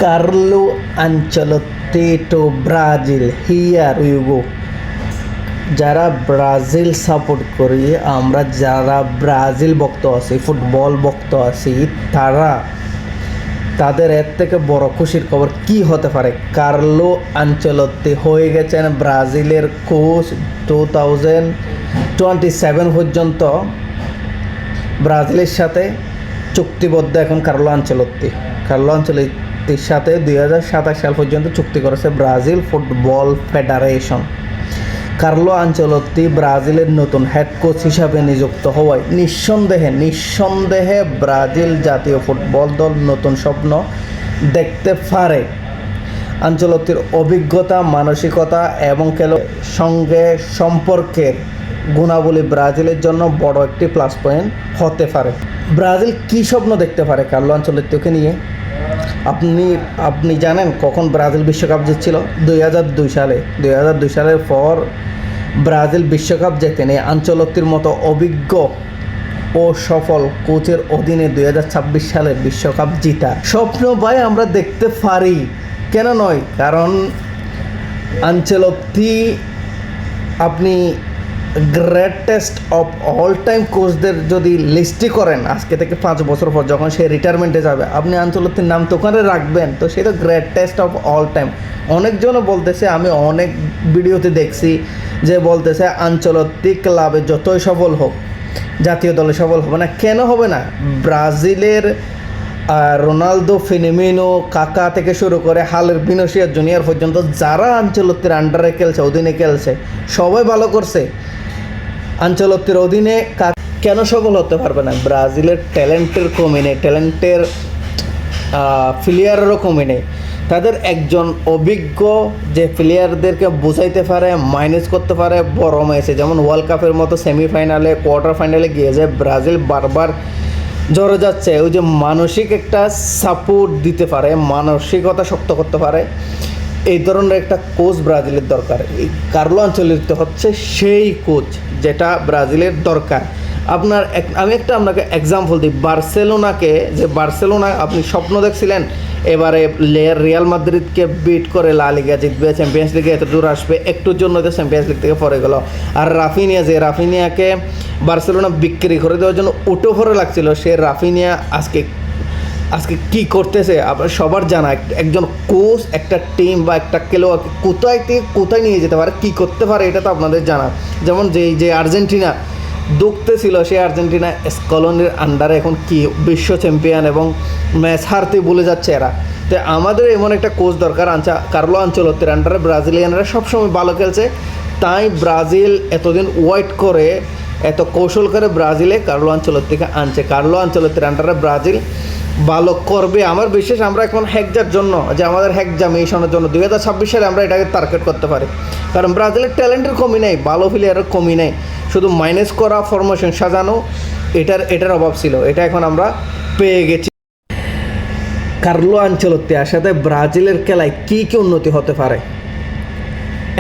Carlo Ancelotti to Brazil. Here we go. যারা Brazil support করি, আমরা যারা ব্রাজিল ভক্ত আছি, ফুটবল ভক্ত আছি, তাদের এর থেকে বড় খুশির খবর কি হতে পারে? কার্লো আনচেলত্তি হয়ে গেছেন ব্রাজিলের কোচ 2027 পর্যন্ত ব্রাজিলের সাথে চুক্তিবদ্ধ এখন কার্লো আনচেলত্তির সাথে 2027 সাল পর্যন্ত চুক্তি করেছে Brazil football federation. Carlo Ancelotti ব্রাজিলের নতুন হেড কোচ হিসাবে নিযুক্ত হওয়ায় নিঃসন্দেহে ব্রাজিল জাতীয় ফুটবল দল নতুন স্বপ্ন দেখতে পারে। আনচেলত্তির অভিজ্ঞতা, মানসিকতা এবং সঙ্গে সম্পর্কের গুণাবলী ব্রাজিলের জন্য বড় একটি প্লাস পয়েন্ট হতে পারে। ব্রাজিল কী স্বপ্ন দেখতে পারে কার্লো আনচেলত্তিকে নিয়ে? আপনি জানেন কখন ব্রাজিল বিশ্বকাপ জিতছিল? 2002 সালে। 2002 সালের পর ব্রাজিল বিশ্বকাপ জেতেনি। আনচেলত্তির মতো অভিজ্ঞ ও সফল কোচের অধীনে 2026 সালে বিশ্বকাপ জিতা স্বপ্ন ভাই আমরা দেখতে পারি, কেন নয়? কারণ আনচেলত্তি আপনি গ্রেটেস্ট অফ অল টাইম কোচদের যদি লিস্টই করেন আজকে থেকে 5 বছর পর যখন সে রিটায়ারমেন্টে যাবে, আপনি আনচেলত্তির নাম তো ওখানে রাখবেন, তো সে তো গ্রেটেস্ট অফ অল টাইম। অনেকজনও বলতেছে, আমি অনেক ভিডিওতে দেখছি যে বলতেছে আনচেলত্তি ক্লাবে যতই সফল হোক জাতীয় দলে সফল হবে না। কেন হবে না? ব্রাজিলের রোনালদো, ফেনিমিনো, কাকা থেকে শুরু করে হালের ভিনিসিয়াস জুনিয়র পর্যন্ত যারা আনচেলত্তির আন্ডারে খেলছে, অধীনে খেলছে, সবাই ভালো করছে। আনচেলত্তির অধীনে কেন সফল হতে পারবে না? ব্রাজিলের ট্যালেন্টের কমি নেই, ট্যালেন্টের প্লেয়ারেরও কমি নেই। তাদের একজন অভিজ্ঞ যে প্লেয়ারদেরকে বোঝাইতে পারে, মাইনেজ করতে পারে বড় ম্যাচে, যেমন ওয়ার্ল্ড কাপের মতো সেমিফাইনালে, কোয়ার্টার ফাইনালে গিয়ে যায় ব্রাজিল বারবার জ্বরে যাচ্ছে, ওই যে মানসিক একটা সাপোর্ট দিতে পারে, মানসিকতা শক্ত করতে পারে, এই ধরনের একটা কোচ ব্রাজিলের দরকার। এই কার্লো আনচেলত্তি হচ্ছে সেই কোচ যেটা ব্রাজিলের দরকার। আমি আপনাকে এক্সাম্পল দিই। বার্সেলোনা আপনি স্বপ্ন দেখছিলেন এবারে রিয়াল মাদ্রিদকে বিট করে লা লিগা জিতবে, চ্যাম্পিয়ন্স লিগে এত দূর আসবে, একটুর জন্য তো চ্যাম্পিয়ন্স লিগ থেকে পড়ে গেল। আর রাফিনিয়াকে বার্সেলোনা বিক্রি করে দেওয়ার জন্য উঠে পড়ে লাগছিল, সে রাফিনিয়া আজকে কি করতেছে আপনার সবার জানা। একজন কোচ একটা টিম বা একটা খেলোয়াড় কোথায় নিয়ে যেতে পারে, কী করতে পারে, এটা তো আপনাদের জানা। যেমন যে আর্জেন্টিনা দুঃখতে ছিল, সেই আর্জেন্টিনা স্কলনির আন্ডারে এখন কি বিশ্ব চ্যাম্পিয়ন এবং ম্যাচ হারতে ভুলে যাচ্ছে এরা। তো আমাদের এমন একটা কোচ দরকার। কার্লো আনচেলত্তির আন্ডারে ব্রাজিলিয়ানরা সবসময় ভালো খেলছে, তাই ব্রাজিল এতদিন ওয়েট করে, এত কৌশল করে ব্রাজিলে কার্লো আনচেলত্তিকে আনছে। কার্লো আনচেলত্তির আন্ডারে ব্রাজিল ভালো করবে আমার বিশ্বাস। আমরা এখন হ্যাকজার জন্য, যে আমাদের হ্যাকজামিশনের জন্য 2026 সালে আমরা এটাকে টার্গেট করতে পারি। কারণ ব্রাজিলের ট্যালেন্টের কমি নেই, ভালো প্লেয়ারের কমি নেই, শুধু মাইনাস করা, ফরমেশন সাজানো, এটার অভাব ছিল, এটা এখন আমরা পেয়ে গেছি। কার্লো আনচেলত্তি আসাতে ব্রাজিলের খেলায় কী উন্নতি হতে পারে?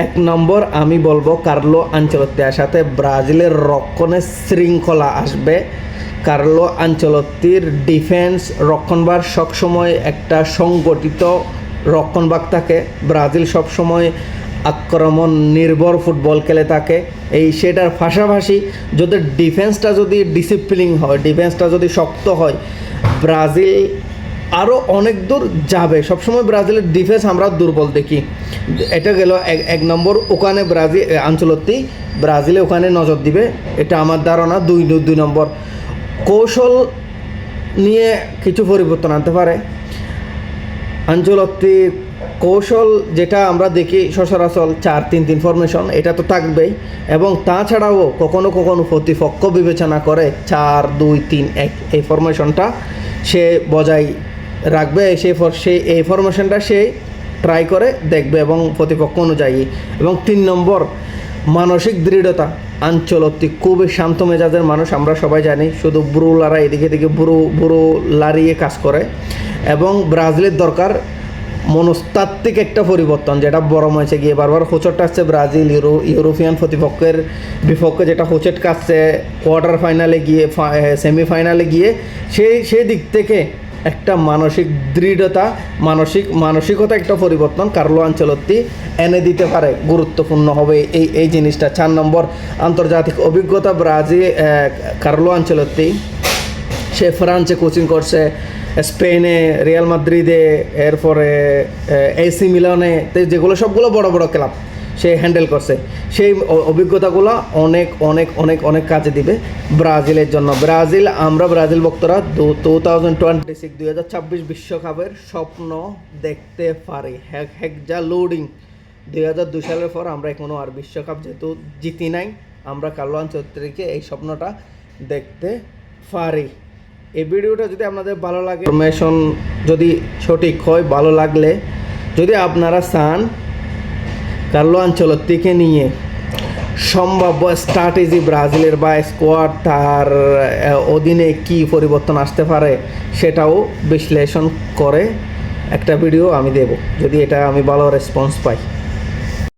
1 নম্বর আমি বলবো, কার্লো আনচেলত্তি আসাতে ব্রাজিলের রক্ষণে শৃঙ্খলা আসবে। কার্লো আনচেলত্তির ডিফেন্স রক্ষণভাগ সবসময় একটা সংগঠিত রক্ষণভাগ থাকে। ব্রাজিল সবসময় আক্রমণ নির্ভর ফুটবল খেলে থাকে। সেটার পাশাপাশি যদি ডিফেন্সটা যদি ডিসিপ্লিন হয়, ডিফেন্সটা যদি শক্ত হয়, ব্রাজিল আরও অনেক দূর যাবে। সবসময় ব্রাজিলের ডিফেন্স আমরা দুর্বল দেখি। এটা গেল 1 নম্বর। ওখানে আনচেলত্তি ব্রাজিলে ওখানে নজর দিবে, এটা আমার ধারণা। 2 নম্বর, কৌশল নিয়ে কিছু পরিবর্তন আনতে পারে। আনচেলত্তি কৌশল যেটা আমরা দেখি সচরাচর 4-3-3 ফরমেশন, এটা তো থাকবেই, এবং তাছাড়াও কখনো প্রতিপক্ষ বিবেচনা করে 4-2-3-1 এই ফরমেশনটা সে বজায় রাখবে। এই ফরমেশনটা সে ট্রাই করে দেখবে এবং প্রতিপক্ষ অনুযায়ী। এবং 3 নম্বর, মানসিক দৃঢ়তা। আনচেলত্তি খুবই শান্ত মেজাজের মানুষ, আমরা সবাই জানি। শুধু বুড়ো লারা এদিকে বুড়ো লারিয়ে কাজ করে। এবং ব্রাজিলের দরকার মনস্তাত্ত্বিক একটা পরিবর্তন, যেটা বড় ম্যাচে গিয়ে বারবার হোঁচট আসছে ব্রাজিল ইউরোপিয়ান প্রতিপক্ষের বিপক্ষে, যেটা হোঁচট কাটছে কোয়ার্টার ফাইনালে গিয়ে, সেমিফাইনালে গিয়ে। সেই দিক থেকে একটা মানসিক দৃঢ়তা, মানসিকতা একটা পরিবর্তন কার্লো আনচেলত্তি এনে দিতে পারে, গুরুত্বপূর্ণ হবে এই জিনিসটা। 4 নম্বর, আন্তর্জাতিক অভিজ্ঞতা ব্রাজিল। কার্লো আনচেলত্তি সে ফ্রান্সে কোচিং করছে, স্পেনে, রিয়াল মাদ্রিদে, এরপরে এসি মিলানে, যেগুলো সবগুলো বড় বড় ক্লাব সে হ্যান্ডেল করছে। সেই অভিজ্ঞতাগুলো অনেক অনেক অনেক অনেক কাজে দিবে ব্রাজিলের জন্য। আমরা ব্রাজিল ভক্তরা 2026 বিশ্বকাপের স্বপ্ন দেখতে পারি। হেকজা লোডিং 2002 সালের পর আমরা এখনও আর বিশ্বকাপ যেহেতু জিতি নাই, আমরা কার্লো আনচেলত্তিকে এই স্বপ্নটা দেখতে পারি। এই ভিডিওটা যদি আপনাদের ভালো লাগে, ইনফরমেশন যদি সঠিক হয়, ভালো লাগলে যদি আপনারা চান কার্লো আনচেলত্তিকে নিয়ে সম্ভাব্য স্ট্র্যাটেজি ব্রাজিলের বা স্কোয়াড তার অধীনে কি পরিবর্তন আসতে পারে সেটাও বিশ্লেষণ করে একটা ভিডিও আমি দেব, যদি এটা আমি ভালো রেসপন্স পাই।